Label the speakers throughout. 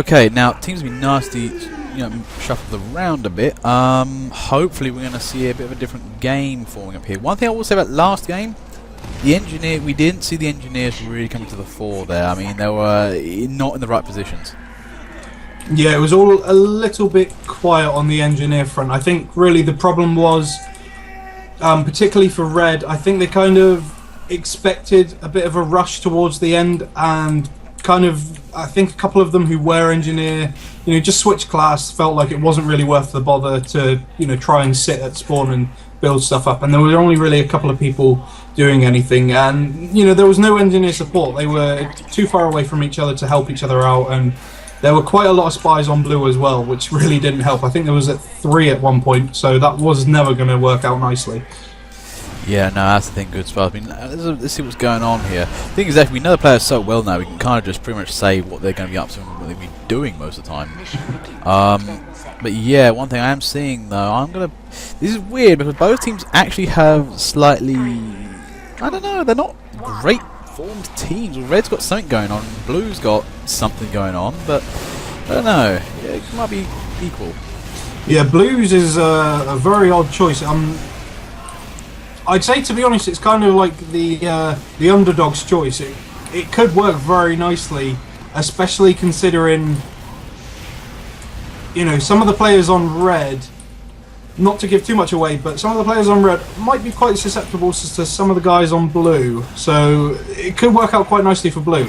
Speaker 1: Okay, now teams have been nasty, shuffled around a bit. Hopefully we're going to see a bit of a different game forming up here. One thing I will say about last game, we didn't see the engineers really coming to the fore there. I mean, they were not in the right positions.
Speaker 2: Yeah, it was all a little bit quiet on the engineer front. I think really the problem was, particularly for Red, I think they kind of expected a bit of a rush towards the end, and I think a couple of them who were engineer, just switched class, felt like it wasn't really worth the bother to, try and sit at spawn and build stuff up. And there were only really a couple of people doing anything, and there was no engineer support. They were too far away from each other to help each other out, and there were quite a lot of spies on blue as well, which really didn't help. I think there was 3 at one point, so that was never going to work out nicely.
Speaker 1: Yeah, no, that's the thing, good spies. I mean, let's see what's going on here. The thing is that we know the players so well now, we can kind of just pretty much say what they're going to be up to and what they'll be doing most of the time. But yeah, one thing I am seeing though, this is weird because both teams actually have slightly, I don't know, they're not great formed teams. Red's got something going on, Blue's got something going on, but I don't know, yeah, it might be equal.
Speaker 2: Yeah, Blues is a very odd choice. I'd say, to be honest, it's kind of like the underdog's choice. It could work very nicely, especially considering, some of the players on Red, not to give too much away, but some of the players on Red might be quite susceptible to some of the guys on Blue, so it could work out quite nicely for Blue.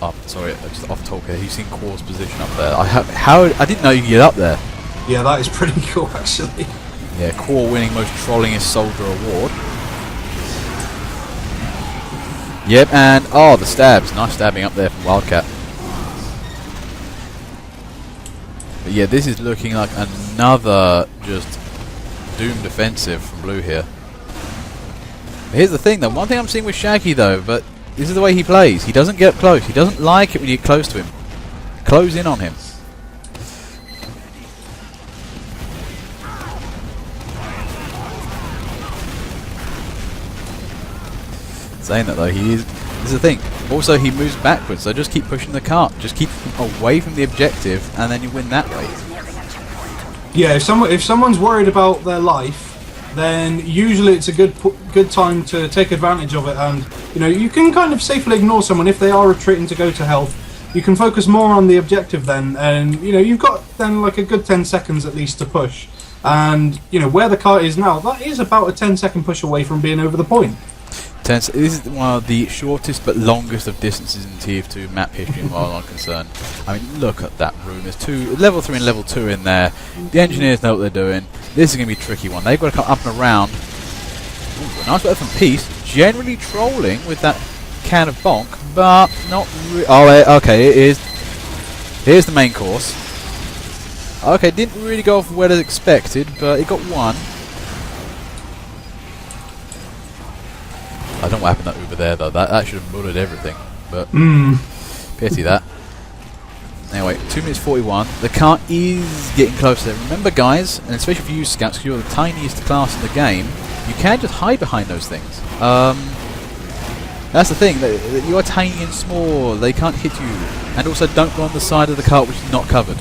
Speaker 1: Oh, sorry, just off talk here. You've seen Quor's position up there. I didn't know you could get up there.
Speaker 2: Yeah, that is pretty cool, actually.
Speaker 1: Yeah, Quor winning most trollingest soldier award. Yep, and the stabs. Nice stabbing up there from Wildcat. But yeah, this is looking like another just doomed offensive from Blue here. But here's the thing though, one thing I'm seeing with Shaggy though, but this is the way he plays. He doesn't get up close. He doesn't like it when you get close to him. Close in on him. Saying that though, this is the thing. Also, he moves backwards, so just keep pushing the cart. Just keep him away from the objective, and then you win that way.
Speaker 2: Yeah, if someone's worried about their life, then usually it's a good time to take advantage of it. And you can kind of safely ignore someone if they are retreating to go to health. You can focus more on the objective then, and you've got then like a good 10 seconds at least to push. And where the cart is now, that is about a 10-second push away from being over the point.
Speaker 1: This is one of the shortest but longest of distances in TF2 map history, as far as I'm concerned. I mean, look at that room. There's level 3 and level 2 in there. The engineers know what they're doing. This is going to be a tricky one. They've got to come up and around. Ooh, a nice bit from Peace. Generally trolling with that can of bonk, but not really. Oh, okay, it is. Here's the main course. Okay, didn't really go off well as expected, but it got one. I don't know what happened to that Uber there though, that should have mullered everything, but pity that. Anyway, 2 minutes 41, the cart is getting closer. Remember guys, and especially if you use scouts, because you're the tiniest class in the game, you can just hide behind those things. That's the thing, you are tiny and small, they can't hit you, and also don't go on the side of the cart which is not covered.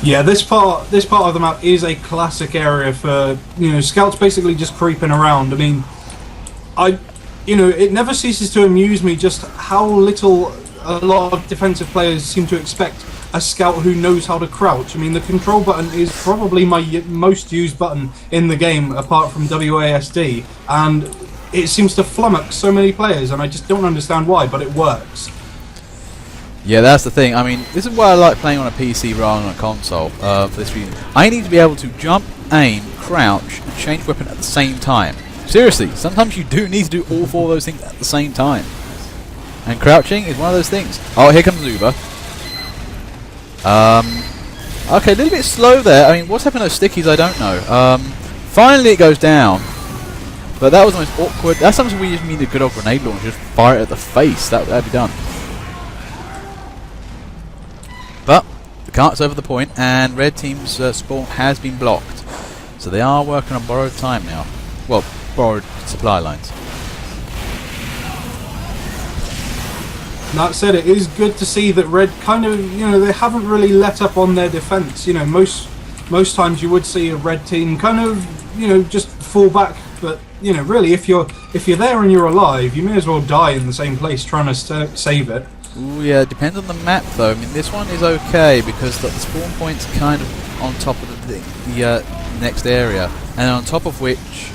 Speaker 2: Yeah, this part of the map is a classic area for, scouts basically just creeping around. I mean, it never ceases to amuse me just how little a lot of defensive players seem to expect a scout who knows how to crouch. I mean, the control button is probably my most used button in the game, apart from WASD, and it seems to flummox so many players, and I just don't understand why, but it works.
Speaker 1: Yeah, that's the thing. I mean, this is why I like playing on a PC rather than a console, for this reason. I need to be able to jump, aim, crouch, and change weapon at the same time. Seriously, sometimes you do need to do all 4 of those things at the same time. And crouching is one of those things. Oh, here comes Uber. Okay, a little bit slow there. I mean, what's happened to those stickies, I don't know. Finally it goes down. But that was the most awkward. That's something we just need a good old grenade launcher. Just fire it at the face. That'd be done. But the cart's over the point, and red team's spawn has been blocked. So they are working on borrowed time now. Well, borrowed supply lines.
Speaker 2: That said, it is good to see that Red kind of, they haven't really let up on their defense. Most times you would see a Red team kind of, just fall back. But really, if you're there and you're alive, you may as well die in the same place trying to save it.
Speaker 1: Ooh, yeah, it depends on the map though. I mean, this one is okay because the spawn point's kind of on top of the next area, and on top of which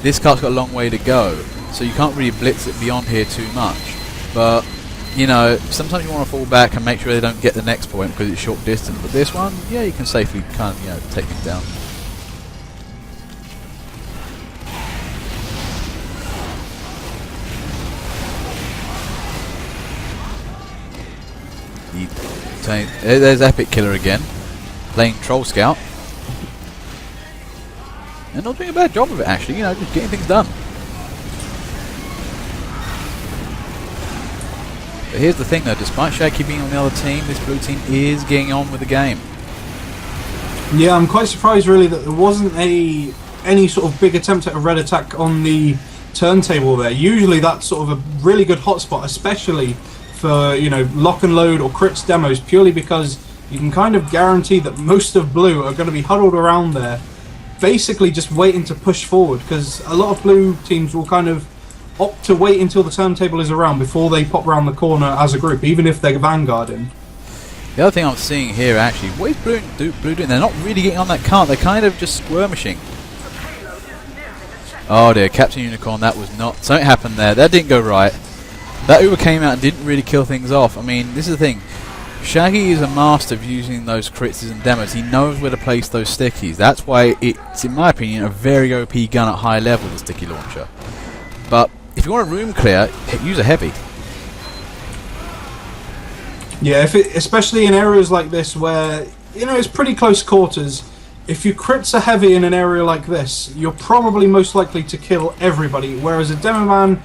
Speaker 1: this cart's got a long way to go, so you can't really blitz it beyond here too much. But sometimes you want to fall back and make sure they don't get the next point because it's short distance. But this one, yeah, you can safely kind of take things down. There's Epic Killer again, playing Troll Scout, and not doing a bad job of it actually. Just getting things done. But here's the thing though, despite Shaggy being on the other team, this blue team is getting on with the game.
Speaker 2: Yeah, I'm quite surprised really that there wasn't any sort of big attempt at a red attack on the turntable there. Usually that's sort of a really good hotspot, especially for lock and load or crits demos, purely because you can kind of guarantee that most of blue are going to be huddled around there, basically just waiting to push forward, because a lot of blue teams will kind of opt to wait until the turntable is around before they pop around the corner as a group, even if they're vanguarding.
Speaker 1: The other thing I'm seeing here actually, what is blue doing? They're not really getting on that cart, they're kind of just skirmishing. Oh dear, Captain Unicorn, that was not... Something happened there, that didn't go right. That Uber came out and didn't really kill things off. I mean, this is the thing. Shaggy is a master of using those crits and demos. He knows where to place those stickies. That's why it's, in my opinion, a very OP gun at high level, the sticky launcher. But if you want a room clear, use a heavy.
Speaker 2: Yeah, especially in areas like this where, it's pretty close quarters. If you crits a heavy in an area like this, you're probably most likely to kill everybody. Whereas a demo man,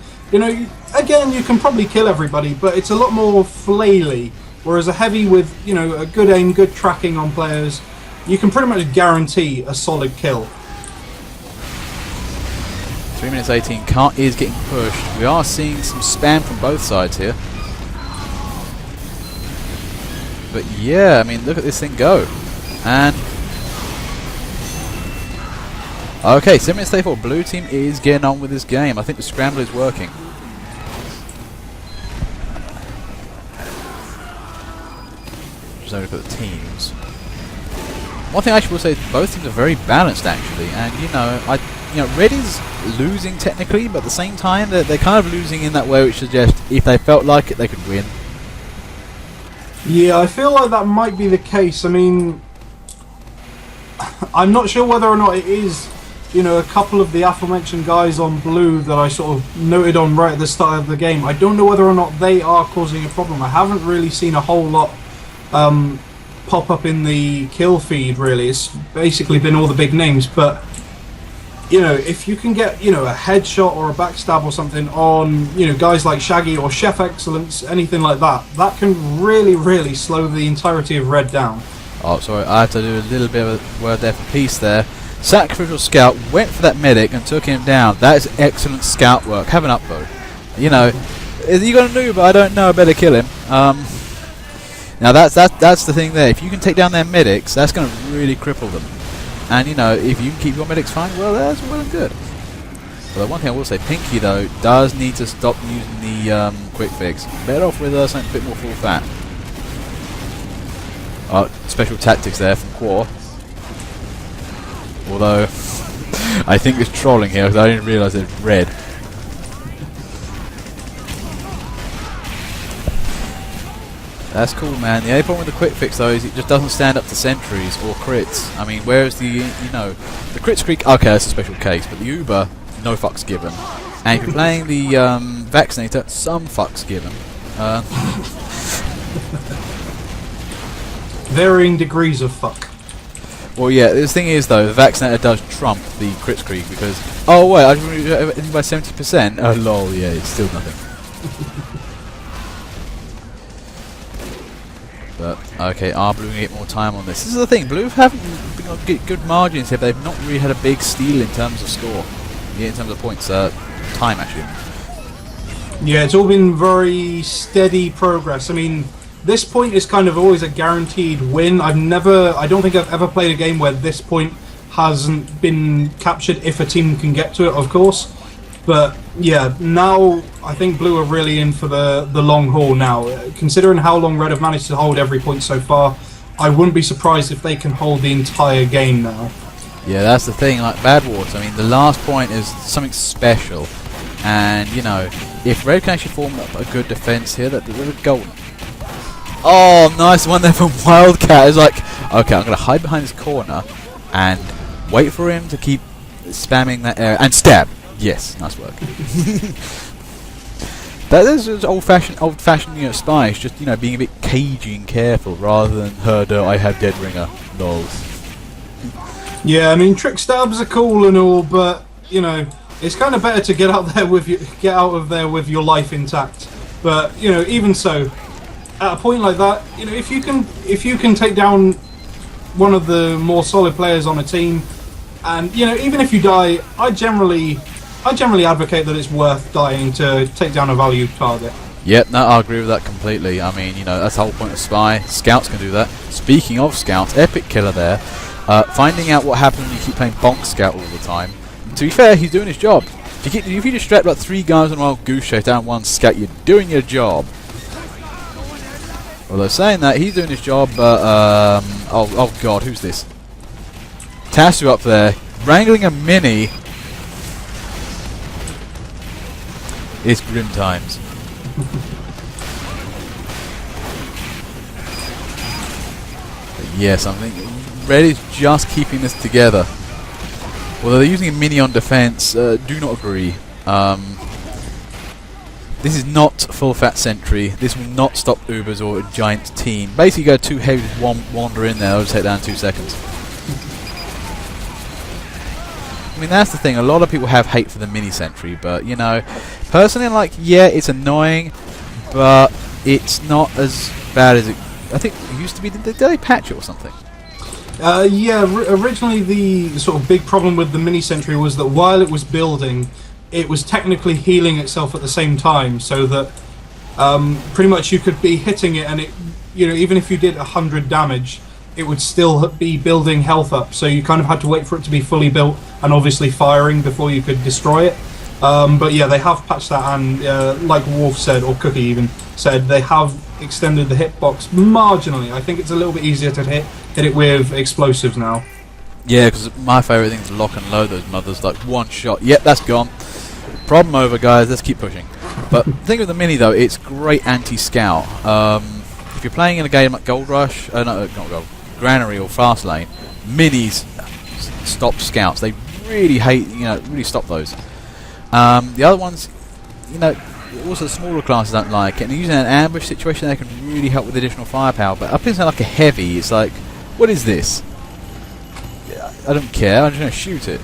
Speaker 2: again, you can probably kill everybody, but it's a lot more flaily. Whereas a heavy with, a good aim, good tracking on players, you can pretty much guarantee a solid kill.
Speaker 1: 3 minutes 18, cart is getting pushed. We are seeing some spam from both sides here. But yeah, I mean, look at this thing go. And... okay, 7 minutes 34, blue team is getting on with this game. I think the scramble is working. Just have a look at the teams. One thing I should say is both teams are very balanced actually, and Red is losing technically, but at the same time they're kind of losing in that way, which suggests if they felt like it, they could win.
Speaker 2: Yeah, I feel like that might be the case. I mean, I'm not sure whether or not it is, a couple of the aforementioned guys on blue that I sort of noted on right at the start of the game. I don't know whether or not they are causing a problem. I haven't really seen a whole lot pop up in the kill feed, really. It's basically been all the big names, but if you can get a headshot or a backstab or something on guys like Shaggy or Chef Excellence, anything like that, that can really slow the entirety of Red down.
Speaker 1: Oh, sorry, I have to do a little bit of a word there for peace there. Sacrificial Scout went for that medic and took him down. That is excellent scout work. Have an upvote. You got a noob, I don't know, I better kill him. Now that's the thing there. If you can take down their medics, that's going to really cripple them. And if you can keep your medics fine, well, that's well and good. But the one thing I will say, Pinky though does need to stop using the quick fix. Better off with something a bit more full fat. Special tactics there from Quor. Although I think it's trolling here because I didn't realise it's red. That's cool, man. The only problem with the quick fix though is it just doesn't stand up to sentries or crits. I mean, whereas the the crit streak, okay, that's a special case, but the Uber, no fucks given. And if you're playing the Vaccinator, some fucks given.
Speaker 2: Varying degrees of fuck.
Speaker 1: Well, yeah, the thing is though, the Vaccinator does trump the crit streak because oh wait, I just by 70%. Oh lol, yeah, it's still nothing. But okay, are Blue gonna get more time on this? This is the thing, Blue haven't been able to get good margins if they've not really had a big steal in terms of score. Yeah, in terms of points, time actually.
Speaker 2: Yeah, it's all been very steady progress. I mean, this point is kind of always a guaranteed win. I don't think I've ever played a game where this point hasn't been captured if a team can get to it, of course. But yeah, now I think Blue are really in for the long haul now. Considering how long Red have managed to hold every point so far, I wouldn't be surprised if they can hold the entire game now.
Speaker 1: Yeah, that's the thing, like Bad Wars, I mean, the last point is something special. And, you know, if Red can actually form up a good defense here, they're golden. Oh, nice one there from Wildcat. It's like, okay, I'm going to hide behind this corner and wait for him to keep spamming that area. And stab! Yes, nice work. That is just old-fashioned, you know, spies, just, you know, being a bit cagey and careful rather than herder, I have dead ringer, lols.
Speaker 2: Yeah, I mean, trick stabs are cool and all, but, you know, it's kind of better to get out of there with your life intact. But, you know, even so, at a point like that, you know, if you can take down one of the more solid players on a team, and, you know, even if you die, I generally advocate that it's worth dying to take down a value target.
Speaker 1: Yep, no, I agree with that completely. I mean, you know, that's the whole point of Spy. Scouts can do that. Speaking of Scouts, epic killer there. Finding out what happens when you keep playing Bonk Scout all the time. To be fair, he's doing his job. If you just strap like 3 guys on a wild goose chase down 1 Scout, you're doing your job. Although saying that, he's doing his job, but, oh god, who's this? Tassu up there, wrangling a mini. It's grim times. But yes, I think Red is just keeping this together. Although they're using a mini on defense, do not agree. This is not full fat sentry. This will not stop Ubers or a giant team. Basically, go 2 heavy with wander in there. I'll just take down 2 seconds. I mean, that's the thing. A lot of people have hate for the mini sentry, but you know, personally, like, yeah, it's annoying, but it's not as bad as it. I think it used to be. Did they patch it or something?
Speaker 2: Yeah, originally the sort of big problem with the mini sentry was that while it was building, it was technically healing itself at the same time, so that pretty much you could be hitting it and it, you know, even if you did 100 damage, it would still be building health up, so you kind of had to wait for it to be fully built and obviously firing before you could destroy it. But yeah, they have patched that, and like Wolf said, or Cookie even said, they have extended the hitbox marginally. I think it's a little bit easier to hit it with explosives now. Yeah, because
Speaker 1: my favourite thing is lock and load those mothers, like 1 shot. Yep, that's gone. Problem over, guys. Let's keep pushing. But the thing with the mini, though, it's great anti-scout. If you're playing in a game like Gold Rush, no, not Gold, Granary or Fast Lane, minis stop scouts. They really hate, you know, really stop those. The other ones, you know, also the smaller classes don't like it. And using an ambush situation, they can really help with additional firepower. But up against like a heavy, it's like, what is this? I don't care. I'm just going to shoot it.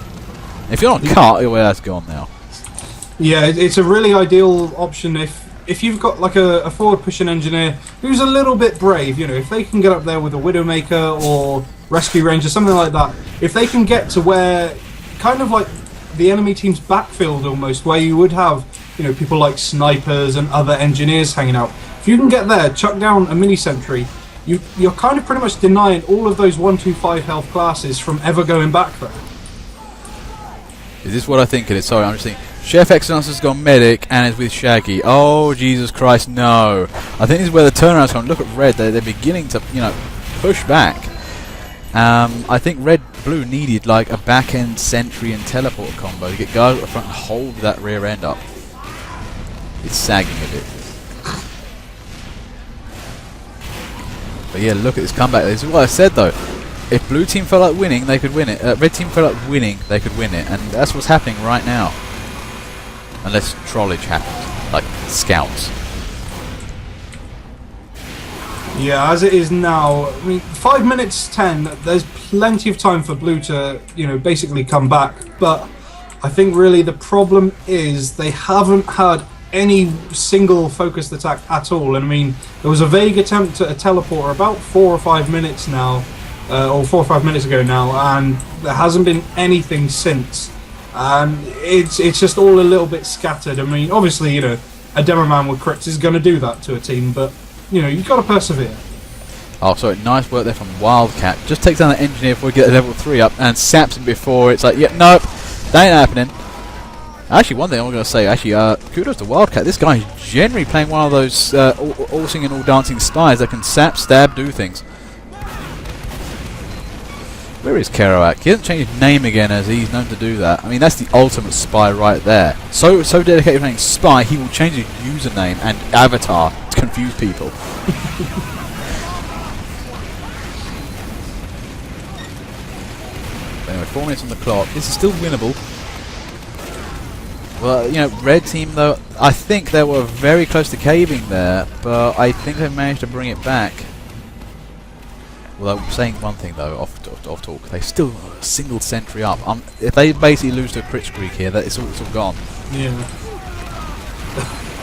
Speaker 1: If you're not cut, well, that's gone now.
Speaker 2: Yeah, it's a really ideal option if you've got like a forward pushing engineer who's a little bit brave. You know, if they can get up there with a Widowmaker or Rescue Ranger, something like that. If they can get to where, kind of like the enemy team's backfield almost, where you would have, you know, people like snipers and other engineers hanging out. If you can get there, chuck down a mini sentry, you're kind of pretty much denying all of those 1-2-5 health classes from ever going back there.
Speaker 1: Is this what I think it is? Sorry, I'm just thinking. Chef Excellence has gone medic and is with Shaggy. Oh, Jesus Christ, no. I think this is where the turnaround's gone. Look at Red. They're beginning to, you know, push back. I think Red-Blue needed like a back-end sentry and teleport combo to get guys at the front and hold that rear end up. It's sagging a bit. But yeah, look at this comeback. This is what I said, though. If Blue Team felt like winning, they could win it. Red Team felt like winning, they could win it. And that's what's happening right now. Unless trollage happens, like scouts.
Speaker 2: Yeah, as it is now, I mean, 5 minutes 10, there's plenty of time for Blue to, you know, basically come back. But I think really the problem is they haven't had any single focused attack at all. And I mean, there was a vague attempt at a teleporter about 4 or 5 minutes now, or 4 or 5 minutes ago now, and there hasn't been anything since. And it's just all a little bit scattered. I mean, obviously, you know, a demo man with crits is going to do that to a team, but you know, you've got to persevere.
Speaker 1: Oh, sorry, nice work there from Wildcat. Just takes down the engineer before we get level 3 up and saps him before it's like, yeah, nope, that ain't happening. Actually, one thing I'm going to say, kudos to Wildcat. This guy is generally playing one of those all singing, all dancing spies that can sap, stab, do things. Where is Kerouac? He hasn't changed his name again as he's known to do that. I mean, that's the ultimate spy right there. So dedicated to playing spy, he will change his username and avatar to confuse people. Anyway, 4 minutes on the clock. This is still winnable. Well, you know, red team though, I think they were very close to caving there, but I think they managed to bring it back. Well, I'm saying one thing though, off talk, they still single sentry up. If they basically lose to a crit streak here, it's all gone.
Speaker 2: Yeah.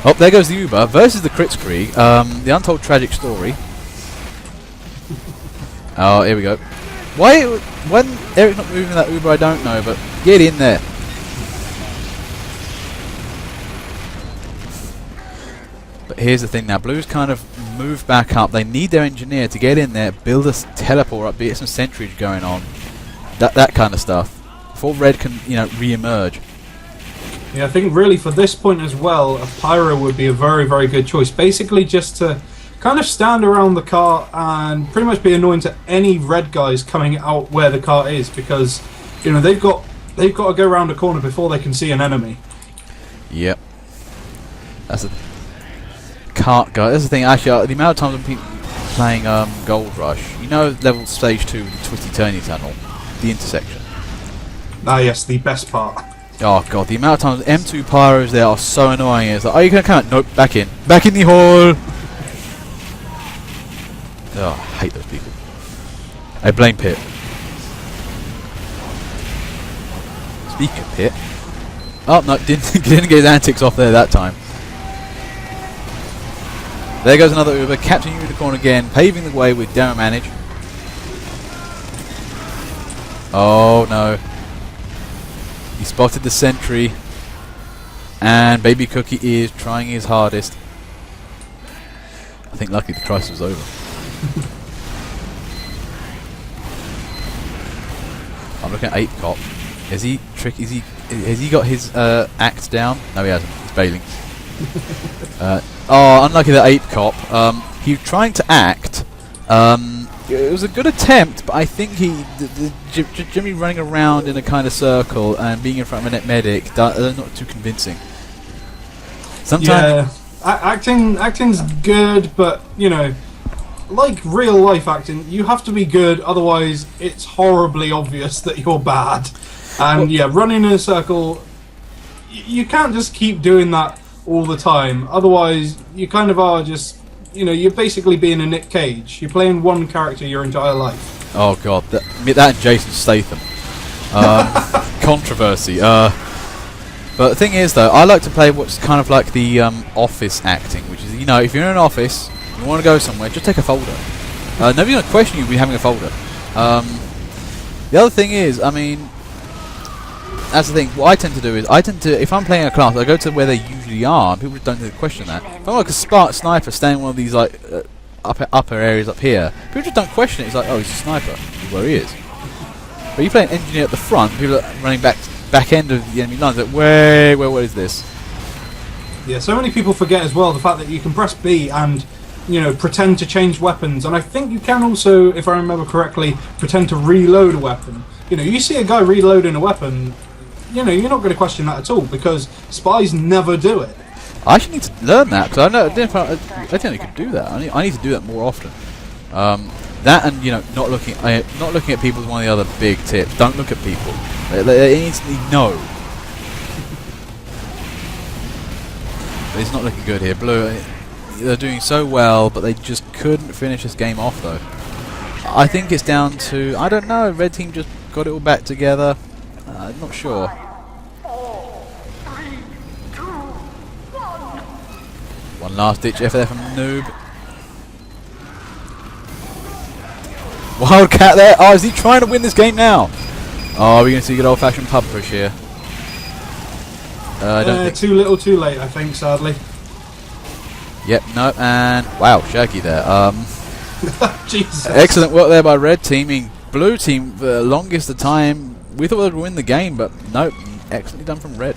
Speaker 1: Oh, there goes the Uber versus the crit streak. The untold tragic story. Oh, here we go. When Eric's not moving that Uber, I don't know, but get in there. But here's the thing now, Blue's kind of moved back up. They need their engineer to get in there, build a teleport up, get some sentries going on, that kind of stuff, before Red can, you know, re-emerge.
Speaker 2: Yeah, I think really for this point as well, a Pyro would be a very, very good choice. Basically just to kind of stand around the car and pretty much be annoying to any red guys coming out where the car is, because, you know, they've got to go around a corner before they can see an enemy.
Speaker 1: Yep. That's a can't go. That's the thing. Actually, the amount of times I've been playing Gold Rush, you know, level stage 2, the twisty turny tunnel, the intersection.
Speaker 2: Ah, yes, the best part.
Speaker 1: Oh god, the amount of times M2 pyros there are so annoying. It's like, are you gonna come out? Nope, back in the hole. Oh, I hate those people. I blame Pit. Speaking of Pit, oh no, didn't get his antics off there that time. There goes another Uber, Captain Unicorn again, paving the way with demo manage. Oh no. He spotted the sentry, and Baby Cookie is trying his hardest. I think lucky the crisis was over. I'm looking at 8 Cop. Has he got his act down? No, he hasn't. He's bailing. Oh, unlucky that 8 Cop. He was trying to act. It was a good attempt, but I think Jimmy running around in a kind of circle and being in front of a net medic, not too convincing. Sometimes,
Speaker 2: yeah, acting's good, but you know, like real life acting, you have to be good, otherwise it's horribly obvious that you're bad. And well, yeah, running in a circle, you can't just keep doing that all the time. Otherwise, you kind of are just, you know, you're basically being a Nick Cage. You're playing one character your entire life.
Speaker 1: Oh god, that and Jason Statham. Controversy. But the thing is, though, I like to play what's kind of like the office acting, which is, you know, if you're in an office, you want to go somewhere, just take a folder. Nobody's going to question you for having a folder. The other thing is, I mean, that's the thing. What I tend to do is, if I'm playing a class, I go to where they usually are, and people just don't question that. If I'm like a sniper standing in one of these like upper areas up here, people just don't question it. It's like, oh, he's a sniper. He's where he is. But you play an engineer at the front, people are running back end of the enemy lines. Like, wait, what is this?
Speaker 2: Yeah, so many people forget as well the fact that you can press B and, you know, pretend to change weapons, and I think you can also, if I remember correctly, pretend to reload a weapon. You know, you see a guy reloading a weapon, you know, you're not going to question that at all, because spies never do it.
Speaker 1: I actually need to learn that, because I didn't know you could do that. I need to do that more often. That and, you know, not looking at people is one of the other big tips. Don't look at people. They instantly know. But it's not looking good here. Blue, they're doing so well, but they just couldn't finish this game off, though. I think it's down to, I don't know, Red Team just got it all back together. I'm not sure.
Speaker 3: 3, 2, 1.
Speaker 1: One last ditch effort there from Noob. Wildcat there. Oh, is he trying to win this game now? Oh, we're going to see a good old-fashioned pub push here. I don't think
Speaker 2: too little, too late, I think, sadly.
Speaker 1: Yep, no, and wow, Shaggy there.
Speaker 2: Jesus.
Speaker 1: Excellent work there by red teaming. Blue team, for the longest of time, we thought they'd win the game, but nope, excellently done from red.